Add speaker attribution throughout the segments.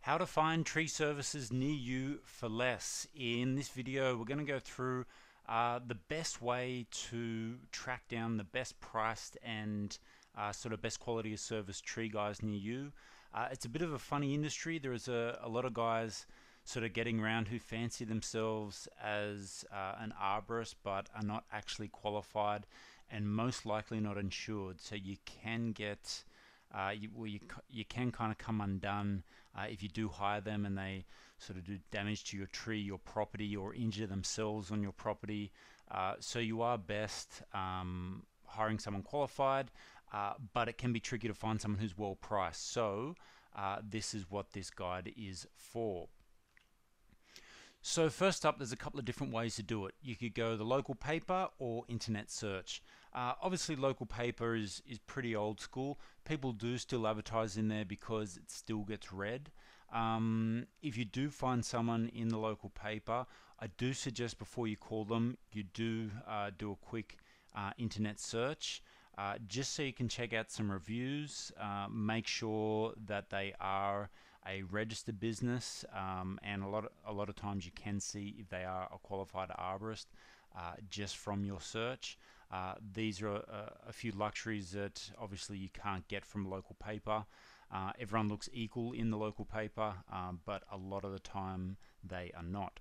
Speaker 1: How to find tree services near you for less. In this video, we're going to go through the best way to track down the best priced and sort of best quality of service tree guys near you. It's a bit of a funny industry. There is a lot of guys sort of getting around who fancy themselves as an arborist but are not actually qualified and most likely not insured. So you can get you can kind of come undone if you do hire them and they sort of do damage to your tree, your property, or injure themselves on your property. So you are best hiring someone qualified, but it can be tricky to find someone who's well priced. So this is what this guide is for. So first up, there's a couple of different ways to do it. You could go the local paper or internet search. Obviously local paper is pretty old school. People do still advertise in there because it still gets read. If you do find someone in the local paper, I do suggest before you call them, you do a quick internet search. Just so you can check out some reviews, make sure that they are a registered business, and a lot of times you can see if they are a qualified arborist just from your search. These are a few luxuries that obviously you can't get from local paper. Everyone looks equal in the local paper, but a lot of the time they are not.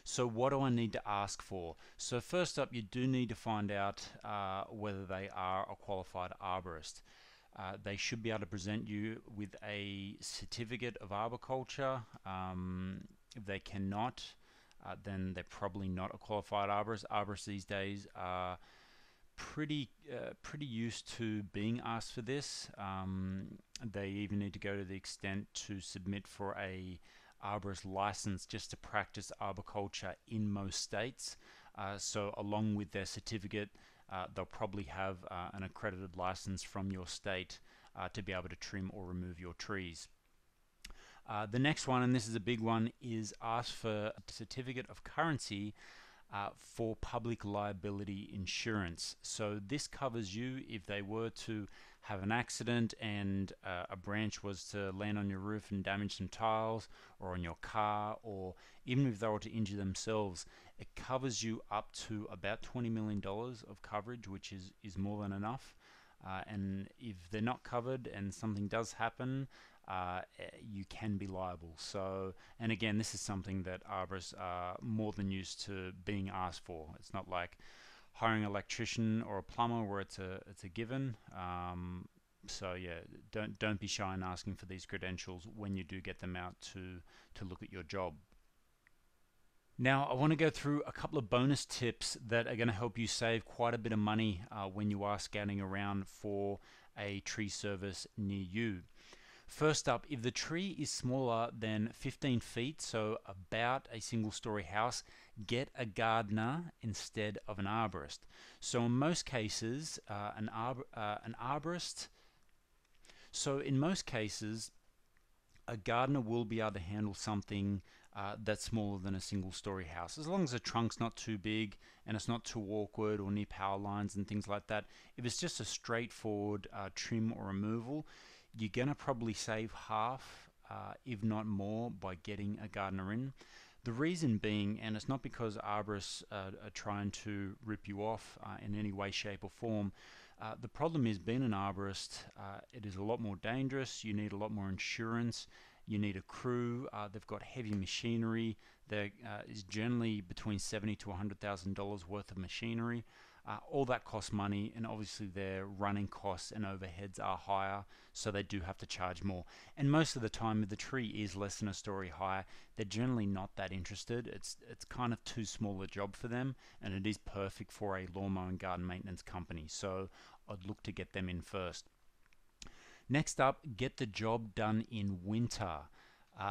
Speaker 1: So what do I need to ask for? So first up, you do need to find out whether they are a qualified arborist. They should be able to present you with a certificate of arboriculture. If they cannot, then they're probably not a qualified arborist. Arborists these days are pretty used to being asked for this. They even need to go to the extent to submit for a arborist license just to practice arboriculture in most states. So along with their certificate, they'll probably have an accredited license from your state to be able to trim or remove your trees. The next one, and this is a big one, is ask for a certificate of currency for public liability insurance. So this covers you if they were to have an accident and a branch was to land on your roof and damage some tiles, or on your car, or even if they were to injure themselves. It covers you up to about $20 million of coverage, which is more than enough. And if they're not covered and something does happen, you can be liable. So, and again, this is something that arborists are more than used to being asked for. It's not like hiring an electrician or a plumber where it's a given. So yeah, don't be shy in asking for these credentials when you do get them out to look at your job. Now I want to go through a couple of bonus tips that are going to help you save quite a bit of money when you are scouting around for a tree service near you. First up, if the tree is smaller than 15 feet, so about a single-story house, get a gardener instead of an arborist. So in most cases, an arborist. So in most cases, a gardener will be able to handle something that's smaller than a single-story house, as long as the trunk's not too big and it's not too awkward or near power lines and things like that. If it's just a straightforward trim or removal, you're going to probably save half, if not more, by getting a gardener in. The reason being, and it's not because arborists are trying to rip you off in any way, shape or form, the problem is being an arborist, it is a lot more dangerous. You need a lot more insurance. You need a crew. They've got heavy machinery. There is generally between $70,000 to $100,000 worth of machinery. All that costs money, and obviously their running costs and overheads are higher, so they do have to charge more. And most of the time, if the tree is less than a story high, they're generally not that interested. It's kind of too small a job for them, and it is perfect for a lawnmower and garden maintenance company. So I'd look to get them in first. Next up, get the job done in winter.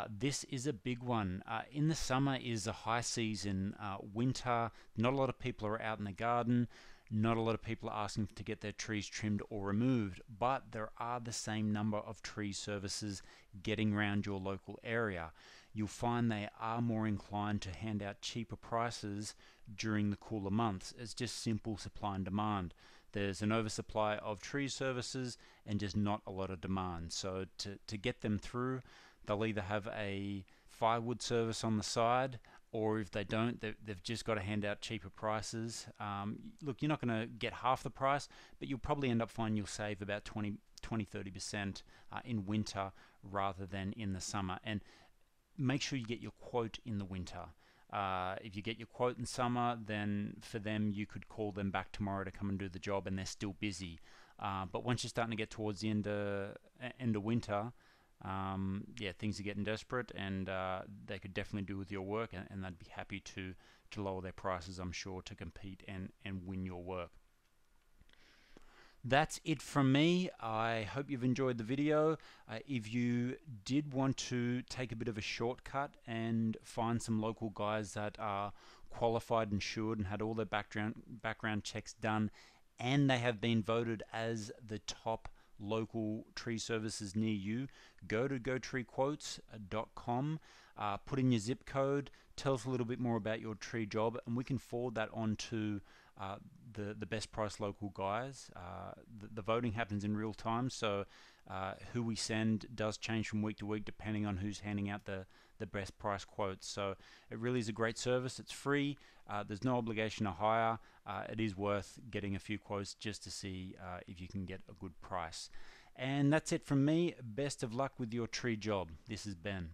Speaker 1: This is a big one. In the summer is a high season. Winter, not a lot of people are out in the garden. Not a lot of people are asking to get their trees trimmed or removed, but there are the same number of tree services getting around your local area. You'll find they are more inclined to hand out cheaper prices during the cooler months. It's just simple supply and demand. there's an oversupply of tree services and just not a lot of demand. So to get them through, they'll either have a firewood service on the side, or if they don't, they've just got to hand out cheaper prices. Look, you're not going to get half the price, but you'll probably end up finding you'll save about 20-30% in winter rather than in the summer. And make sure you get your quote in the winter. If you get your quote in summer, then for them, you could call them back tomorrow to come and do the job, and they're still busy. But once you're starting to get towards the end of winter, yeah, things are getting desperate, and they could definitely do with your work, and they'd be happy to lower their prices, I'm sure, to compete and win your work. That's it from me. I hope you've enjoyed the video. If you did want to take a bit of a shortcut and find some local guys that are qualified, insured, and had all their background checks done, and they have been voted as the top local tree services near you, go to gotreequotes.com, put in your zip code, tell us a little bit more about your tree job, and we can forward that on to the best price local guys. The voting happens in real time, so who we send does change from week to week depending on who's handing out the best price quotes. So it really is a great service. It's free. There's no obligation to hire. It is worth getting a few quotes just to see if you can get a good price. And that's it from me. Best of luck with your tree job. This is Ben.